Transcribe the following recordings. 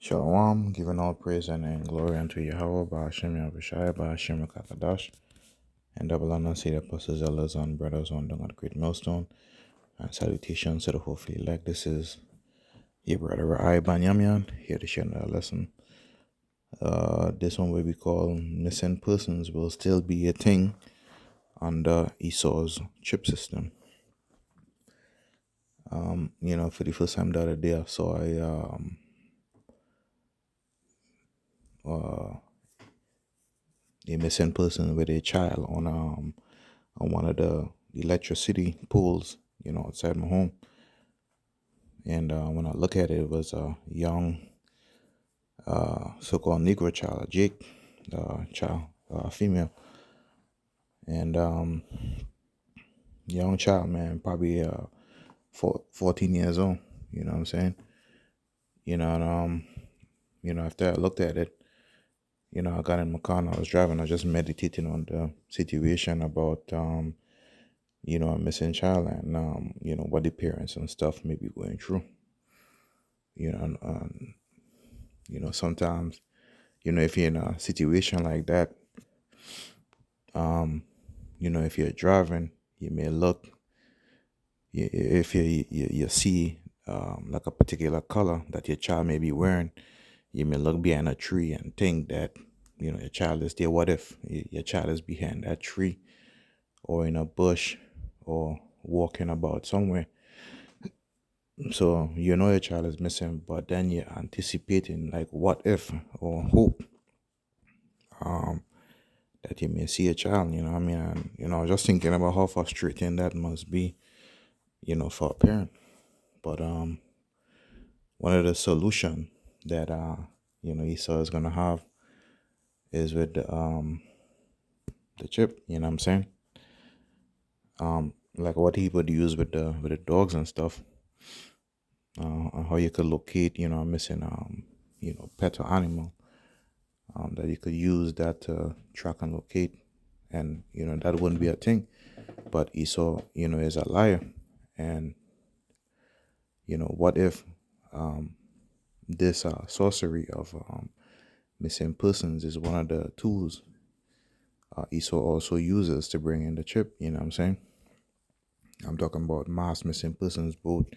Shalom, giving all praise and glory unto Yahweh, Ba'ashem Yahushai, Ba'ashem Kakadash, and double honor to the apostles, elders, and brothers on the great millstone, and salutations to the hopefully elect. This is your brother Rai Banyamian, here to share another lesson. This one will be called Missing Persons Will Still Be a Thing under Esau's chip system. For the first time the other day, I saw a missing person with a child on one of the electricity poles, outside my home. And when I look at it, it was a young, so-called Negro child, Jake, female, and young child, man, probably 14 years old. You know what I'm saying? After I looked at it, I got in my car and I was driving. I was just meditating on the situation about a missing child and what the parents and stuff may be going through. Sometimes, if you're in a situation like that, if you're driving, you may look, if you see like a particular color that your child may be wearing, you may look behind a tree and think that, your child is there. What if your child is behind that tree or in a bush or walking about somewhere? So your child is missing, but then you're anticipating like what if or hope that you may see a child, what I mean? And, I was just thinking about how frustrating that must be, for a parent. But one of the solution that Esau is gonna have is with the chip, you know what I'm saying? Like what he would use with the dogs and stuff. How you could locate, a missing pet or animal. That you could use that to track and locate, and that wouldn't be a thing. But Esau, is a liar, and what if this sorcery of missing persons is one of the tools Esau also uses to bring in the chip? You know what I'm saying? I'm talking about mass missing persons, both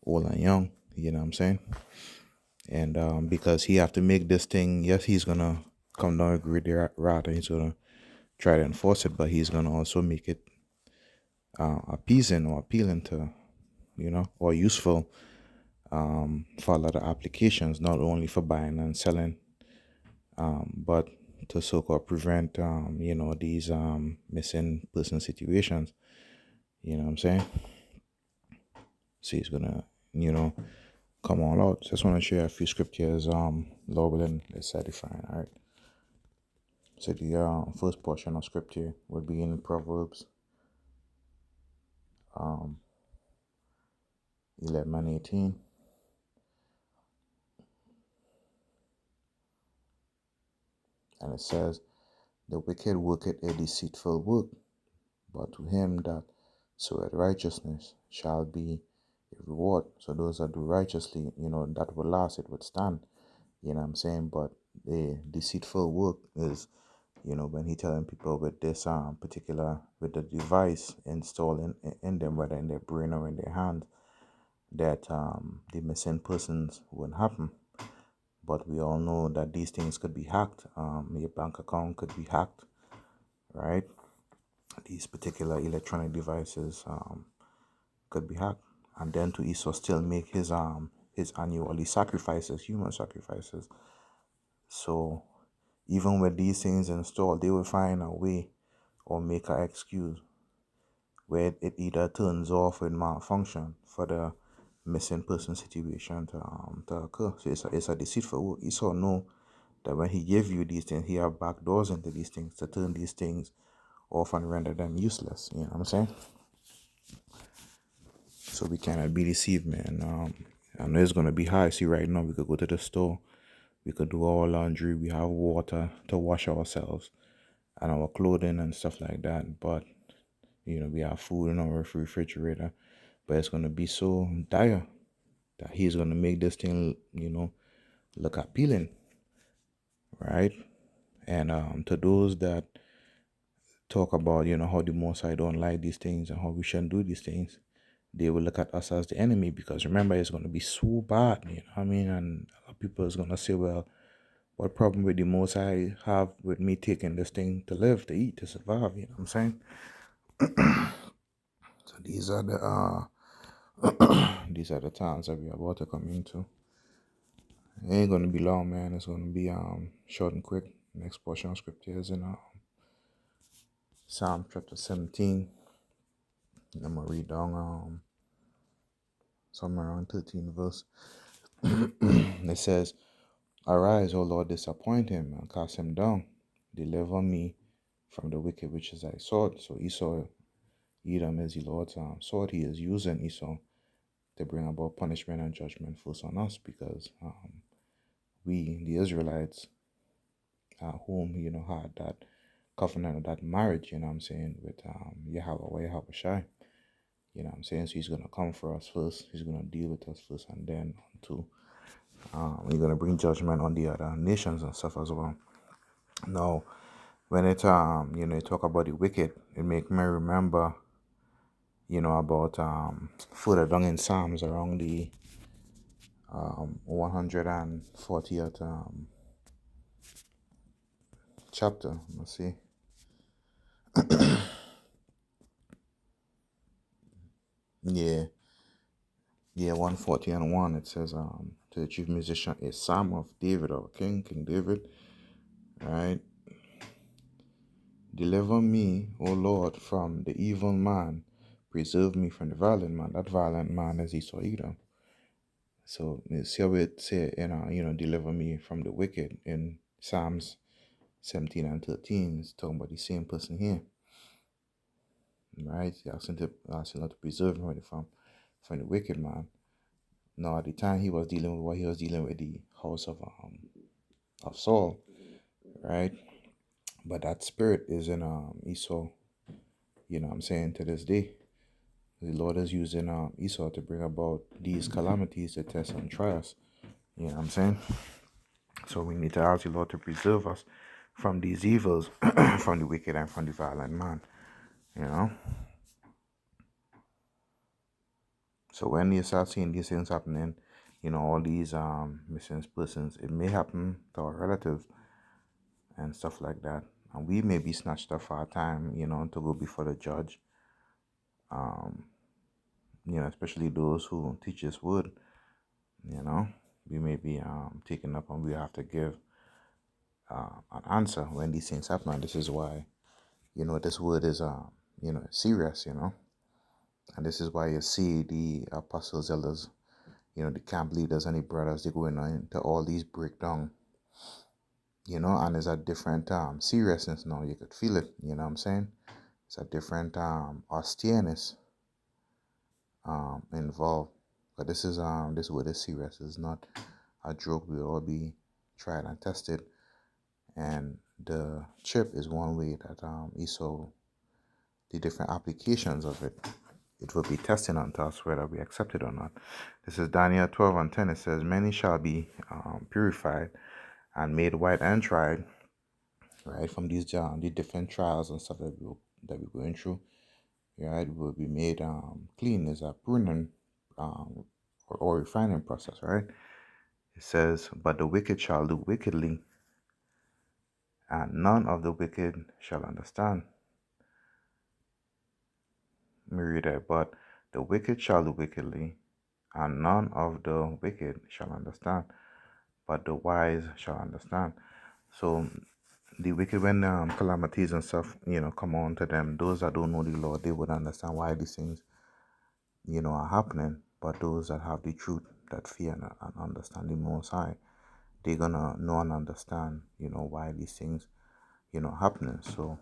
old and young. You know what I'm saying? And because he have to make this thing, yes, he's gonna come down with great wrath and he's gonna try to enforce it, but he's gonna also make it appeasing or appealing to, or useful for a lot of applications, not only for buying and selling, but to so-called prevent, these missing person situations. You know what I'm saying? So he's gonna, come all out. Just want to share a few scriptures. Lord willing, it's edifying. All right. So the first portion of scripture would be in Proverbs 11:18. And it says, "The wicked worketh a deceitful work, but to him that soweth righteousness shall be a reward." So those that do righteously, that will last, it would stand. You know what I'm saying? But the deceitful work is, when he telling people with this particular, with the device installed in them, whether in their brain or in their hand, that the missing persons wouldn't happen. But we all know that these things could be hacked. Your bank account could be hacked, right? These particular electronic devices could be hacked. And then to Esau still make his annually sacrifices, human sacrifices. So even with these things installed, they will find a way or make an excuse where it either turns off or it malfunction for the missing person situation to occur. So it's a deceitful work. Esau know that when he give you these things, he have back doors into these things to turn these things off and render them useless. You know what I'm saying? So we cannot be deceived, man. I know it's gonna be high. See, right now we could go to the store, we could do our laundry, we have water to wash ourselves and our clothing and stuff like that. But we have food in our refrigerator, but it's gonna be so dire that he's gonna make this thing, look appealing, right? And to those that talk about, how the Most High don't like these things and how we shouldn't do these things, they will look at us as the enemy, because remember, it's going to be so bad, what I mean? And a lot of people is going to say, well, what problem with the Most High have with me taking this thing to live, to eat, to survive, you know what I'm saying? So these are the these are the times that we're about to come into. It ain't gonna be long, man. It's gonna be short and quick. Next portion of scripture is in Psalm chapter 17. And I'm gonna read down somewhere around 13 verse. It says, "Arise, O Lord, disappoint him and cast him down. Deliver me from the wicked, which is thy sword." So Esau, Edom is the Lord's sword. He is using Esau to bring about punishment and judgment first on us, because we, the Israelites, whom had that covenant of that marriage, you know what I'm saying, with Yahweh Shai, you know what I'm saying. So he's gonna come for us first. He's gonna deal with us first, and then to he's gonna bring judgment on the other nations and stuff as well. Now, when it you talk about the wicked, it make me remember, about further down in Psalms around the 140th chapter. Let's see. Yeah, 140 and 1. It says, to the chief musician, a psalm of David, or King David, right? Deliver me, O Lord, from the evil man. Preserve me from the violent man. That violent man is Esau Edom. So you see how it say, deliver me from the wicked in Psalms 17 and 13. It's talking about the same person here, right? He asking Lord to preserve him from the wicked man. Now, at the time he was dealing with what he was dealing with, the house of Saul, right? But that spirit is in Esau, you know what I'm saying, to this day. The Lord is using Esau to bring about these calamities, to test and try us, you know what I'm saying? So we need to ask the Lord to preserve us from these evils, from the wicked and from the violent man, you know? So when you start seeing these things happening, all these missing persons, it may happen to our relatives and stuff like that. And we may be snatched up for our time, to go before the judge. Especially those who teach this word, we may be taken up, and we have to give an answer when these things happen. And this is why, this word is, serious, and this is why you see the apostles, elders, the camp leaders and the brothers, they go into all these breakdown, and there's a different seriousness now. You could feel it, you know what I'm saying? It's a different austereness involved. But this word is serious. It's not a joke. We will all be tried and tested. And the chip is one way that Esau, the different applications of it, it will be testing on us whether we accept it or not. This is Daniel 12 and 10. It says, "Many shall be purified and made white and tried," right, from these the different trials and stuff that we're going through. Right, will be made clean. Is a pruning or refining process, right? It says, "But the wicked shall do wickedly, and none of the wicked shall understand." Let me read that. "But the wicked shall do wickedly, and none of the wicked shall understand, but the wise shall understand." So the wicked, when calamities and stuff, come on to them, those that don't know the Lord, they would understand why these things, are happening. But those that have the truth, that fear and understand the Most High, they're gonna know and understand, why these things, happening. So,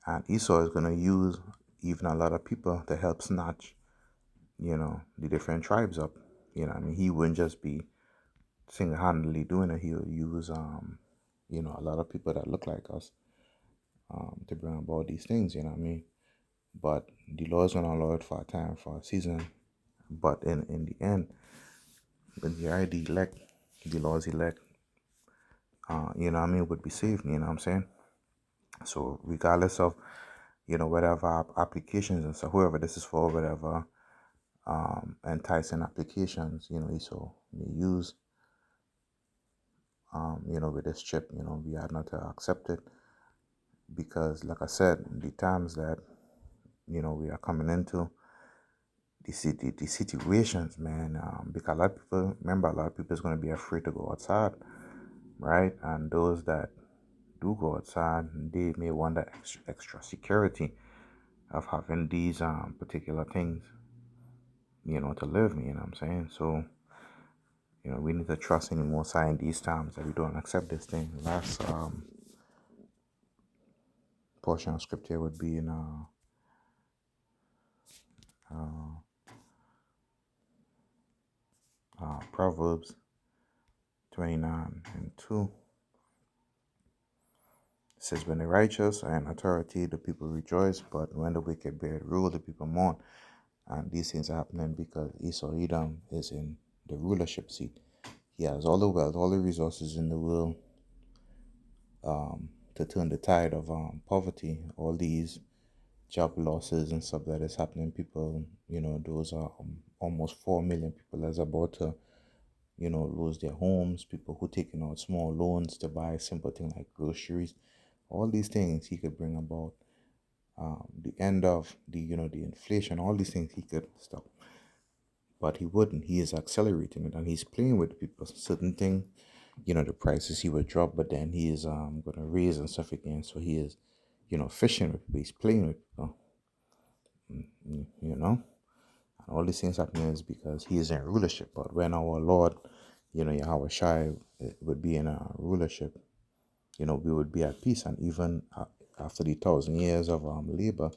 and Esau is gonna use even a lot of people to help snatch, the different tribes up. I mean, he wouldn't just be single-handedly doing it. He'll use, a lot of people that look like us, to bring about these things. You know what I mean? But the Lord's gonna allow it for a time, for a season. But in the end, with the ID elect, the laws elect, would be saved, you know what I'm saying? So regardless of, whatever applications and so whoever this is for, whatever enticing applications, Esau may use, with this chip, we are not to accept it because, like I said, the times that, we are coming into, the situations, man, because a lot of people, remember, a lot of people is going to be afraid to go outside, right? And those that do go outside, they may want that extra security of having these particular things, to live, you know what I'm saying? So, we need to trust in the Most High in these times that we don't accept this thing. Last portion of scripture would be in uh, Proverbs 29:2. It says, when the righteous are in authority, the people rejoice, but when the wicked bear rule, the people mourn. And these things are happening because Esau Edom is in the rulership seat. He has all the wealth, all the resources in the world to turn the tide of poverty, all these job losses and stuff that is happening. People, those are almost 4 million people that's about to, lose their homes. People who taking out small loans to buy simple things like groceries. All these things he could bring about. The end of the inflation, all these things he could stop. But he wouldn't. He is accelerating it and he's playing with people. Certain thing, the prices he would drop, but then he is gonna raise and stuff again. So he is, fishing with people. He's playing with people. You know? And all these things happening is because he is in rulership. But when our Lord, Yahweh Shai would be in a rulership, we would be at peace. And even after the 1,000 years of labor,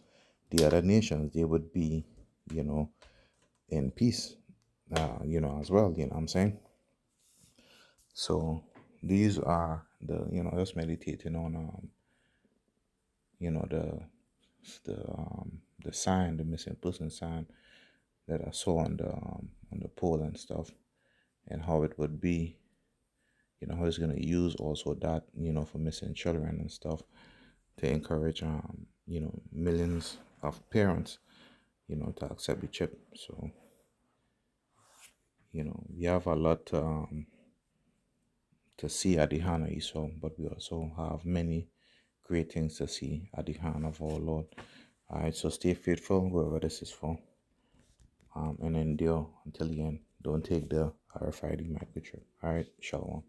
the other nations, they would be, in peace, as well, you know what I'm saying? So these are the, just meditating on, the sign, the missing person sign that I saw on the pole and stuff, and how it would be, how it's gonna use also that, for missing children and stuff to encourage, millions of parents, to accept the chip. So, we have a lot to see at the hand of Esau, but we also have many great things to see at the hand of our Lord. All right, so stay faithful wherever this is for, and endure until the end. Don't take the RFID microchip. All right, shalom.